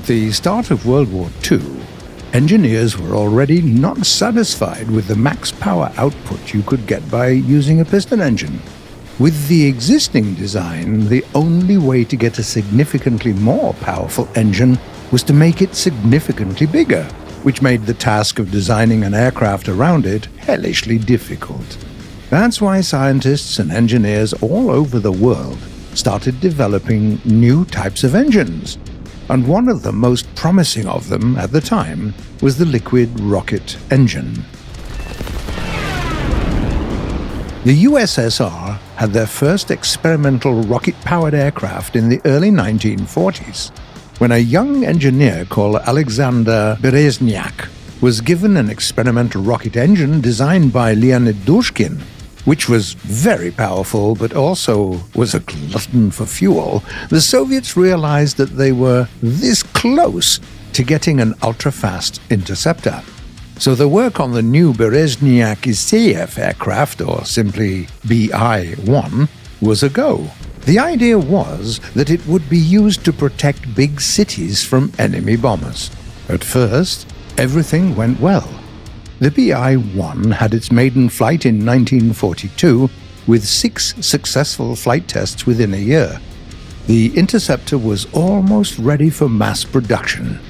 At the start of World War II, engineers were already not satisfied with the max power output you could get by using a piston engine. With the existing design, the only way to get a significantly more powerful engine was to make it significantly bigger, which made the task of designing an aircraft around it hellishly difficult. That's why scientists and engineers all over the world started developing new types of engines, and one of the most promising of them at the time was the liquid rocket engine. The USSR had their first experimental rocket-powered aircraft in the early 1940s, when a young engineer called Alexander Berezhnyak was given an experimental rocket engine designed by Leonid Dushkin, which was very powerful but also was a glutton for fuel. The Soviets realized that they were this close to getting an ultra-fast interceptor. So the work on the new Berezhnyak-Isaev aircraft, or simply BI-1, was a go. The idea was that it would be used to protect big cities from enemy bombers. At first, everything went well. The BI-1 had its maiden flight in 1942, with 6 successful flight tests within a year. The interceptor was almost ready for mass production.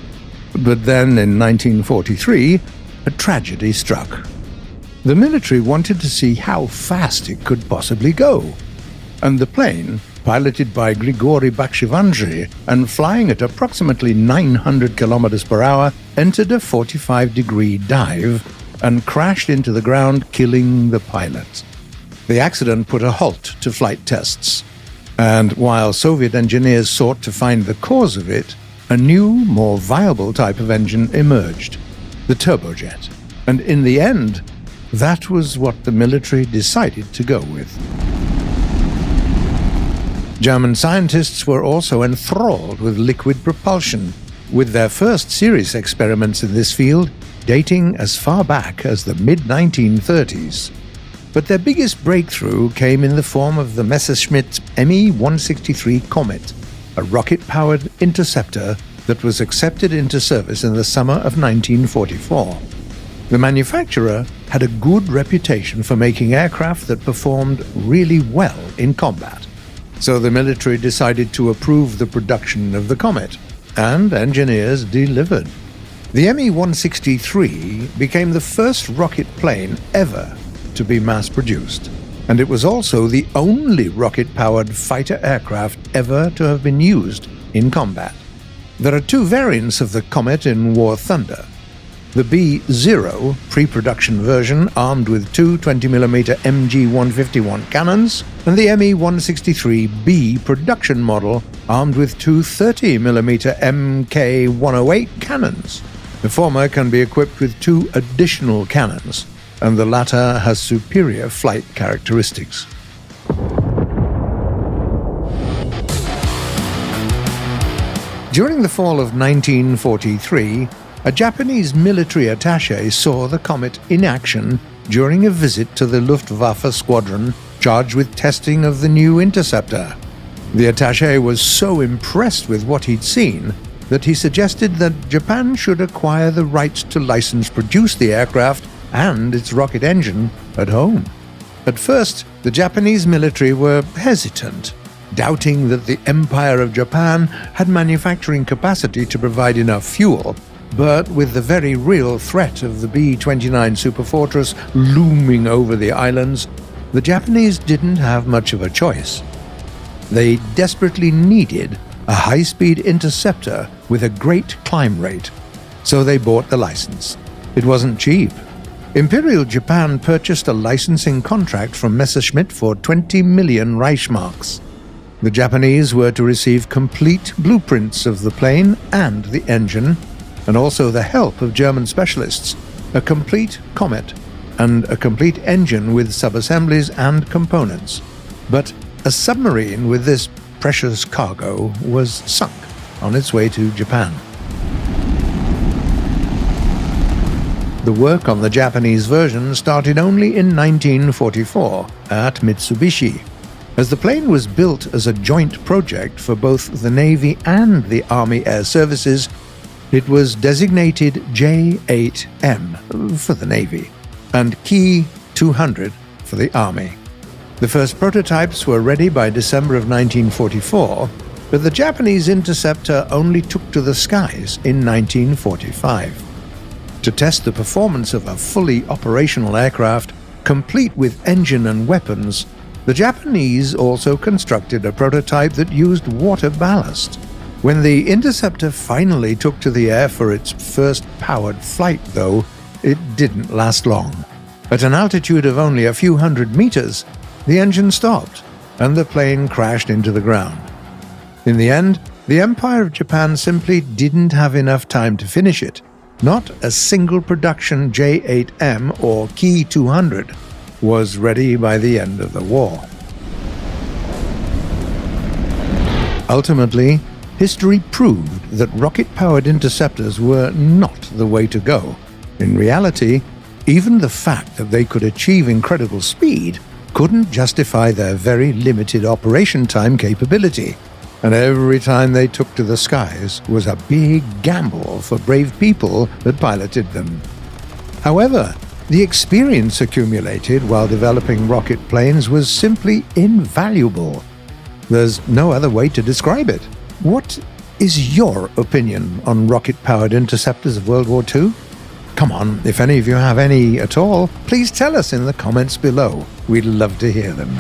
But then in 1943, a tragedy struck. The military wanted to see how fast it could possibly go, and the plane, piloted by Grigory Bakshivandzhi and flying at approximately 900 kilometers per hour, entered a 45-degree dive and crashed into the ground, killing the pilot. The accident put a halt to flight tests, and while Soviet engineers sought to find the cause of it, a new, more viable type of engine emerged, the turbojet. And in the end, that was what the military decided to go with. German scientists were also enthralled with liquid propulsion, with their first serious experiments in this field dating as far back as the mid-1930s. But their biggest breakthrough came in the form of the Messerschmitt Me-163 Comet, a rocket-powered interceptor that was accepted into service in the summer of 1944. The manufacturer had a good reputation for making aircraft that performed really well in combat. So the military decided to approve the production of the Comet, and engineers delivered. The Me-163 became the first rocket plane ever to be mass-produced, and it was also the only rocket-powered fighter aircraft ever to have been used in combat. There are 2 variants of the Comet in War Thunder: the B-0 pre-production version armed with 2 20mm MG-151 cannons, and the Me-163B production model armed with 2 30mm Mk-108 cannons. The former can be equipped with 2 additional cannons, and the latter has superior flight characteristics. During the fall of 1943, a Japanese military attaché saw the Comet in action during a visit to the Luftwaffe squadron charged with testing of the new interceptor. The attaché was so impressed with what he'd seen that he suggested that Japan should acquire the rights to license produce the aircraft and its rocket engine at home. At first, the Japanese military were hesitant, doubting that the Empire of Japan had manufacturing capacity to provide enough fuel. But with the very real threat of the B-29 Superfortress looming over the islands, the Japanese didn't have much of a choice. They desperately needed a high-speed interceptor with a great climb rate, so they bought the license. It wasn't cheap. Imperial Japan purchased a licensing contract from Messerschmitt for 20 million Reichsmarks. The Japanese were to receive complete blueprints of the plane and the engine, and also the help of German specialists, a complete Comet, and a complete engine with subassemblies and components. But a submarine with this precious cargo was sunk on its way to Japan. The work on the Japanese version started only in 1944 at Mitsubishi. As the plane was built as a joint project for both the Navy and the Army Air Services, it was designated J-8M for the Navy and Key 200 for the Army. The first prototypes were ready by December of 1944, but the Japanese interceptor only took to the skies in 1945. To test the performance of a fully operational aircraft, complete with engine and weapons, the Japanese also constructed a prototype that used water ballast. When the interceptor finally took to the air for its first powered flight, though, it didn't last long. At an altitude of only a few hundred meters, the engine stopped, and the plane crashed into the ground. In the end, the Empire of Japan simply didn't have enough time to finish it. Not a single production J-8M or Key 200 was ready by the end of the war. Ultimately, history proved that rocket-powered interceptors were not the way to go. In reality, even the fact that they could achieve incredible speed couldn't justify their very limited operation time capability, and every time they took to the skies was a big gamble for brave people that piloted them. However, the experience accumulated while developing rocket planes was simply invaluable. There's no other way to describe it. What is your opinion on rocket-powered interceptors of World War II? Come on, if any of you have any at all, please tell us in the comments below. We'd love to hear them.